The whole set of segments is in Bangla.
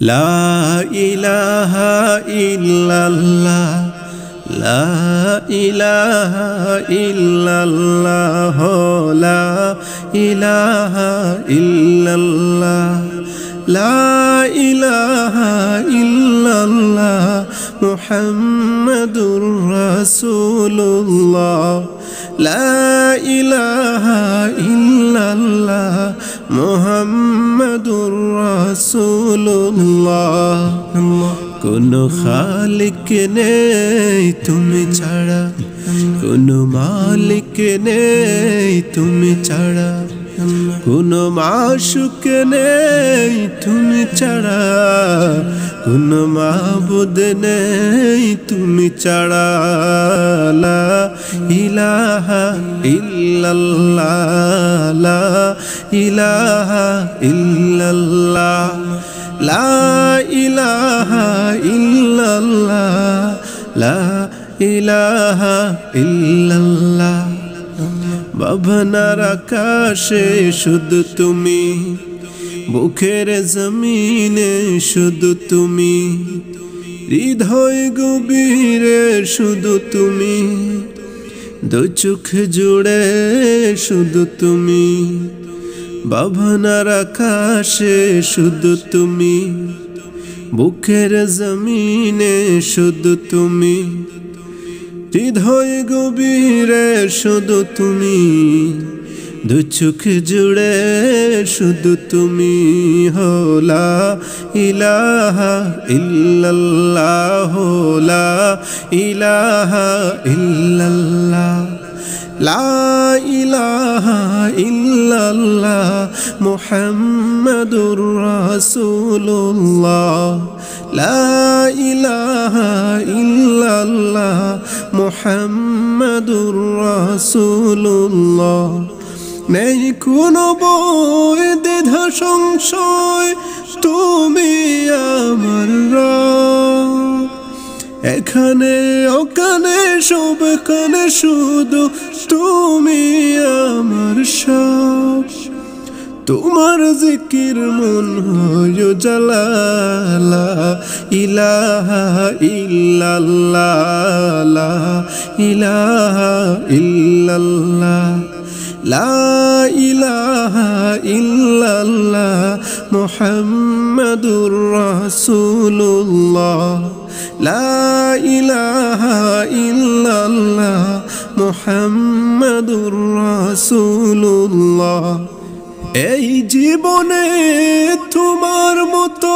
লা ইলাহা ইল্লাল্লাহ, লা ইলাহা ইল্লাল্লাহ, লা ইলাহা ইল্লাল্লাহ, লা ইলাহা ইল্লাল্লাহ মুহাম্মাদুর রাসূলুল্লাহ, লা ইলাহা ইল্লাল্লাহ মুহাম্মাদুর রাসূলুল্লাহ। কোনো খালিক নেই তুমি ছাড়া, কোনো মালিক নেই তুমি ছাড়া, কোনো মাশুক নেই তুমি ছাড়া, কোনো মাবুদ নেই তুমি ছাড়া। লা ইলাহা ইল্লাল্লাহ, লা ইলাহা ইল্লাল্লাহ, লা ইলাহা ইল্লাল্লাহ, লা ইলাহা ইল্লাল্লাহ। ভাবনার আকাশে শুধু তুমি, বুকের জমিনে শুধু তুমি, হৃদয় গভীরে শুধু তুমি, দু চোখ জুড়ে শুধু তুমি। ভাবনার আকাশে শুধু তুমি, বুকের জমিনে শুধু তুমি, হৃদয় গভীরে শুধু তুমি, দু চোখ জুড়ে শুধু তুমি। হো লা ইলাহা ইল্লাল্লাহ, লা ইলাহা ইল্লাল্লাহ, লা ইলাহা ইল্লাল্লাহ মুহাম্মাদুর রাসূলুল্লাহ, লা ইলাহা ইল্লাল্লাহ মুহাম্মাদুর রাসূলুল্লাহ। নেই কোনো ভয় দ্বিধা সংশয়, তুমি আমার রব। এখানে ওখানে সবখানে শুধু তুমি আমার সব। তোমার জিকির মন হয় জ্বালা, লা ইলাহা ইল্লাল্লাহ, লা ইলাহা ইল্লাল্লাহ, লা ইলাহা ইল্লাল্লাহ মুহাম্মাদুর রাসূলুল্লাহ, লা ইলাহা ইল্লাল্লাহ মুহাম্মাদুর রাসূলুল্লাহ। এই জীবনে তোমার মতো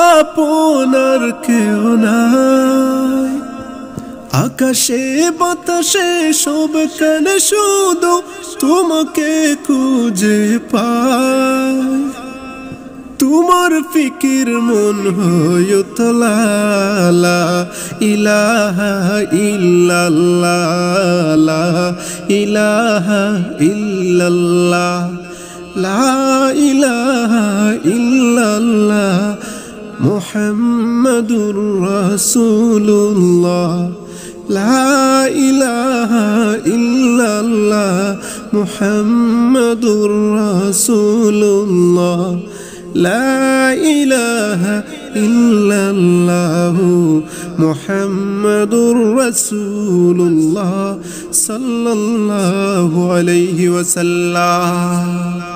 আপনার কেউ নাই, আকাশে বাতাসে সবখানে শুধু তোমাকে খুঁজে পাই। তোমার ফিকির মন হয় তোলা, লা ইলাহা ইল্লাল্লাহ, লা ইলাহা ইল্লাল্লাহ, লা ইলাহা ইল্লাল্লাহ মুহাম্মাদুর রাসূলুল্লাহ, লা ইলাহা ইল্লাল্লাহ মুহাম্মাদুর রাসূলুল্লাহ, লা ইলাহা ইল্লাল্লাহ মুহাম্মাদুর রাসূলুল্লাহ সাল্লাল্লাহু আলাইহি ওয়াসাল্লাম।